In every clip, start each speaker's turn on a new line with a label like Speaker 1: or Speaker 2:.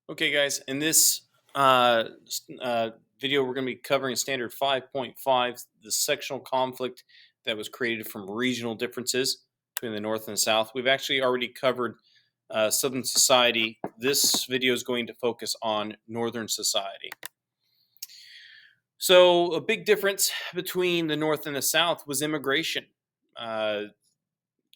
Speaker 1: Okay, guys, in this uh, video, we're going to be covering standard 5.5, the sectional conflict that was created from regional differences between the North and the South. We've actually already covered Southern society. This video is going to focus on Northern society. So, a big difference between the North and the South was immigration. Uh,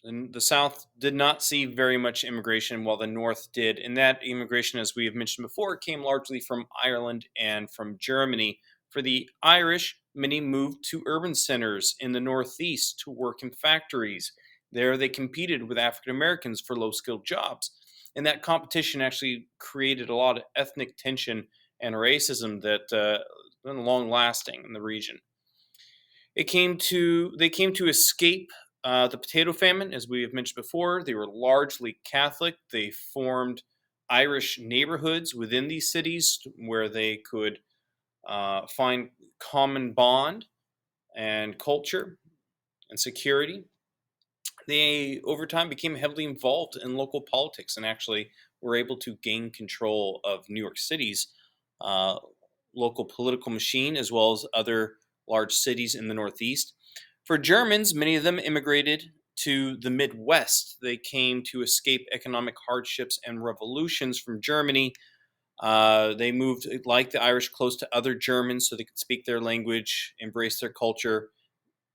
Speaker 1: and the South did not see very much immigration, while the North did. And that immigration, as we have mentioned before, came largely from Ireland and from Germany. For the Irish, many moved to urban centers in the Northeast to work in factories. There, they competed with African Americans for low skilled jobs. And that competition actually created a lot of ethnic tension and racism that been long lasting in the region. They came to escape the potato famine, as we have mentioned before. They were largely Catholic. They formed Irish neighborhoods within these cities where they could find common bond and culture and security. They, over time, became heavily involved in local politics and actually were able to gain control of New York City's uh, local political machine, as well as other large cities in the Northeast. For Germans, many of them immigrated to the Midwest. They came to escape economic hardships and revolutions from Germany. They moved, like the Irish, close to other Germans so they could speak their language, embrace their culture.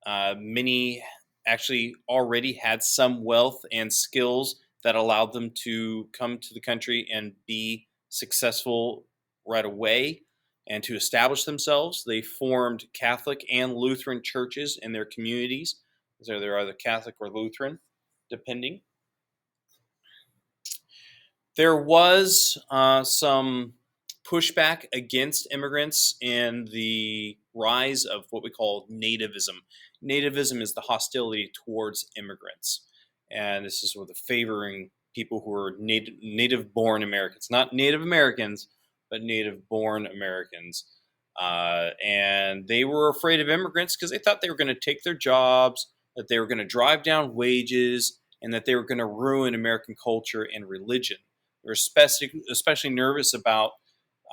Speaker 1: Many actually already had some wealth and skills that allowed them to come to the country and be successful right away and to establish themselves. They formed Catholic and Lutheran churches in their communities. So they're either Catholic or Lutheran, depending. There was some pushback against immigrants in the rise of what we call nativism. Nativism is the hostility towards immigrants, and this is with the favoring people who are native-born Americans, not Native Americans, but native-born Americans. And they were afraid of immigrants because they thought they were going to take their jobs, that they were going to drive down wages, and that they were going to ruin American culture and religion. They were especially nervous about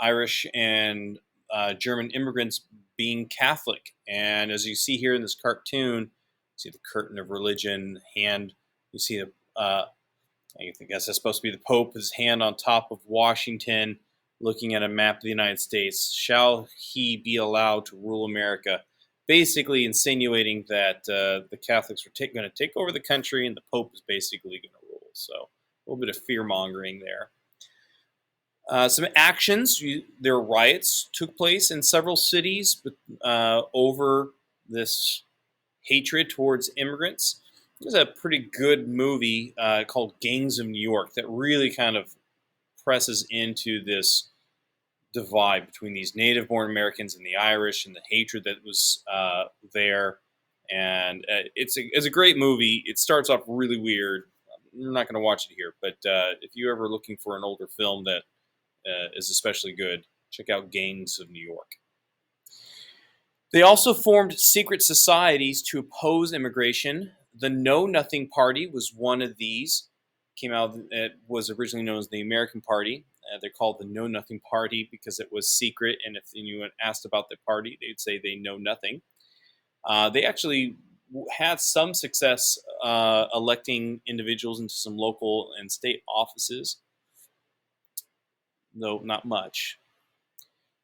Speaker 1: Irish and German immigrants being Catholic. And as you see here in this cartoon, you see the curtain of religion, hand, you see I guess that's supposed to be the Pope, his hand on top of Washington, looking at a map of the United States. Shall he be allowed to rule America? Basically insinuating that the Catholics were going to take over the country and the Pope is basically going to rule. So a little bit of fear mongering there. Some actions, there were riots took place in several cities over this hatred towards immigrants. There's a pretty good movie called Gangs of New York that really kind of presses into this divide between these native-born Americans and the Irish and the hatred that was there. And it's a great movie. It starts off really weird. I'm not going to watch it here, but if you're ever looking for an older film that is especially good, check out Gangs of New York. They also formed secret societies to oppose immigration. The Know Nothing Party was one of these. Came out. It was originally known as the American Party. They're called the Know Nothing Party because it was secret, and if anyone asked about the party, they'd say they know nothing. They actually had some success electing individuals into some local and state offices, though not much.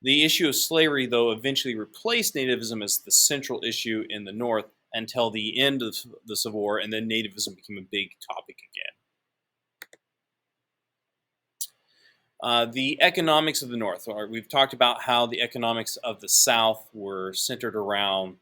Speaker 1: The issue of slavery, though, eventually replaced nativism as the central issue in the North until the end of the Civil War, and then nativism became a big topic again. The economics of the North. We've talked about how the economics of the South were centered around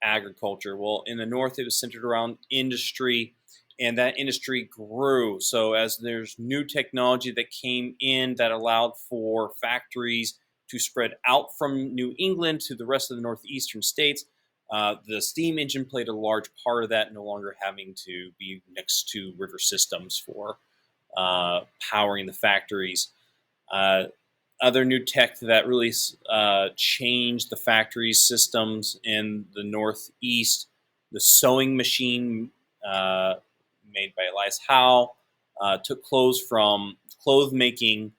Speaker 1: agriculture. Well, in the North, it was centered around industry, and that industry grew. So as there's new technology that came in that allowed for factories to spread out from New England to the rest of the northeastern states, the steam engine played a large part of that, no longer having to be next to river systems for powering the factories. Uh, Other new tech that really changed the factory systems in the Northeast. The sewing machine made by Elias Howe took clothes from clothes making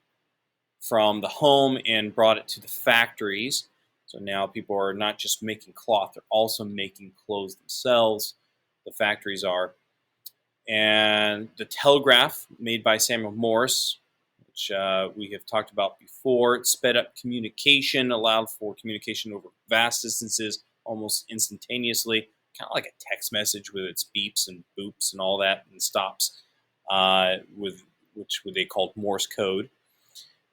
Speaker 1: from the home and brought it to the factories. So now people are not just making cloth, they're also making clothes themselves. The factories are. And the telegraph, made by Samuel Morse, which we have talked about before, it sped up communication, allowed for communication over vast distances almost instantaneously, kind of like a text message with its beeps and boops and all that and stops, with which they called Morse code.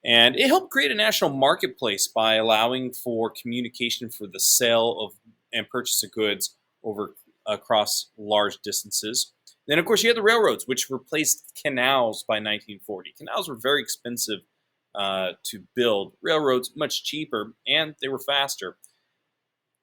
Speaker 1: And it helped create a national marketplace by allowing for communication for the sale of and purchase of goods over across large distances. Then, of course, you had the railroads, which replaced canals by 1940. Canals were very expensive to build. Railroads much cheaper, and they were faster.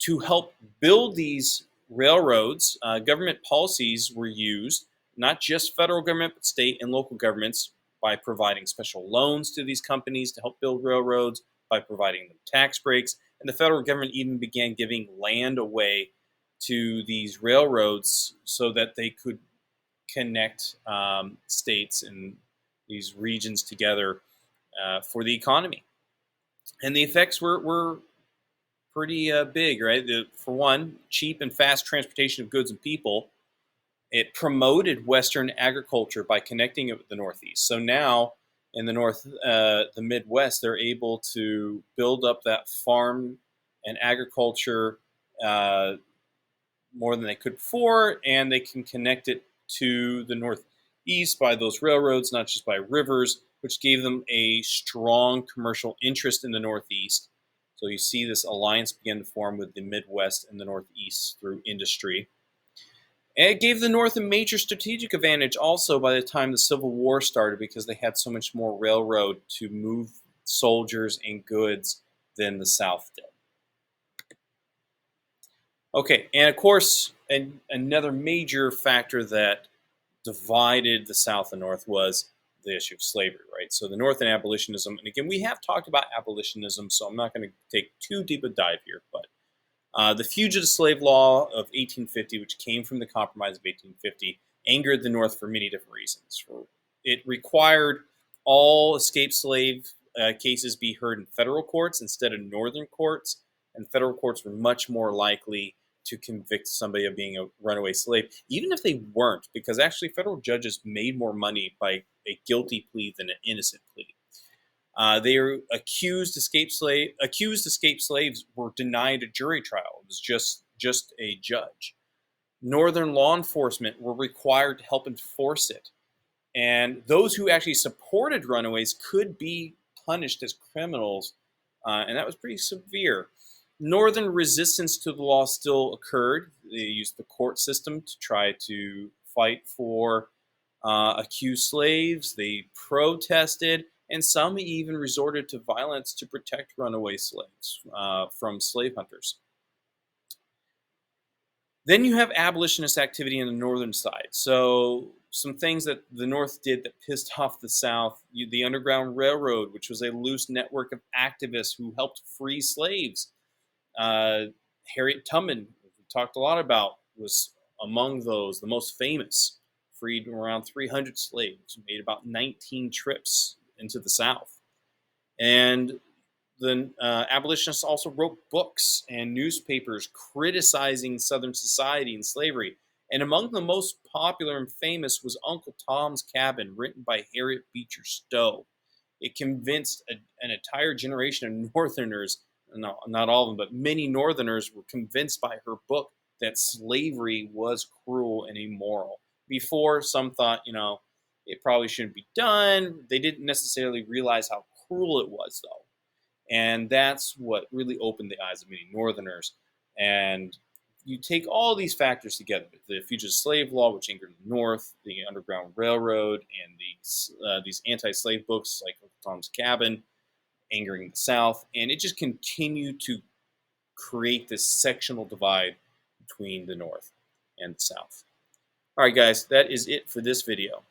Speaker 1: To help build these railroads, government policies were used, not just federal government, but state and local governments, by providing special loans to these companies to help build railroads, by providing them tax breaks. And the federal government even began giving land away to these railroads so that they could connect states and these regions together for the economy. And the effects were pretty big, right? For one, cheap and fast transportation of goods and people. It promoted Western agriculture by connecting it with the Northeast. So now in the Midwest, they're able to build up that farm and agriculture uh, more than they could before, and they can connect it to the Northeast by those railroads, not just by rivers, which gave them a strong commercial interest in the Northeast. So you see this alliance begin to form with the Midwest and the Northeast through industry. And it gave the North a major strategic advantage also by the time the Civil War started, because they had so much more railroad to move soldiers and goods than the South did. Okay, and of course, another major factor that divided the South and North was the issue of slavery, right? So the North and abolitionism, and again, we have talked about abolitionism, so I'm not going to take too deep a dive here, but the Fugitive Slave Law of 1850, which came from the Compromise of 1850, angered the North for many different reasons. It required all escaped slave cases be heard in federal courts instead of northern courts, and federal courts were much more likely to convict somebody of being a runaway slave, even if they weren't, because actually federal judges made more money by a guilty plea than an innocent plea. They are accused escaped slaves were denied a jury trial. It was just a judge. Northern law enforcement were required to help enforce it, and those who actually supported runaways could be punished as criminals, and that was pretty severe. Northern resistance to the law still occurred. They used the court system to try to fight for accused slaves. They protested, and some even resorted to violence to protect runaway slaves from slave hunters. Then you have abolitionist activity on the northern side. So some things that the North did that pissed off the South: the Underground Railroad, which was a loose network of activists who helped free slaves. Uh, Harriet Tubman, we talked a lot about, was among those, the most famous. Freed around 300 slaves, made about 19 trips into the South. And the abolitionists also wrote books and newspapers criticizing Southern society and slavery. And among the most popular and famous was Uncle Tom's Cabin, written by Harriet Beecher Stowe. It convinced an entire generation of Northerners, no, not all of them, but many Northerners were convinced by her book that slavery was cruel and immoral. Before, some thought, it probably shouldn't be done. They didn't necessarily realize how cruel it was, though. And that's what really opened the eyes of many Northerners. And you take all these factors together: the fugitive slave law, which angered the North, the Underground Railroad, and these anti-slave books like Tom's Cabin, angering the South, and it just continued to create this sectional divide between the North and the South. All right, guys, that is it for this video.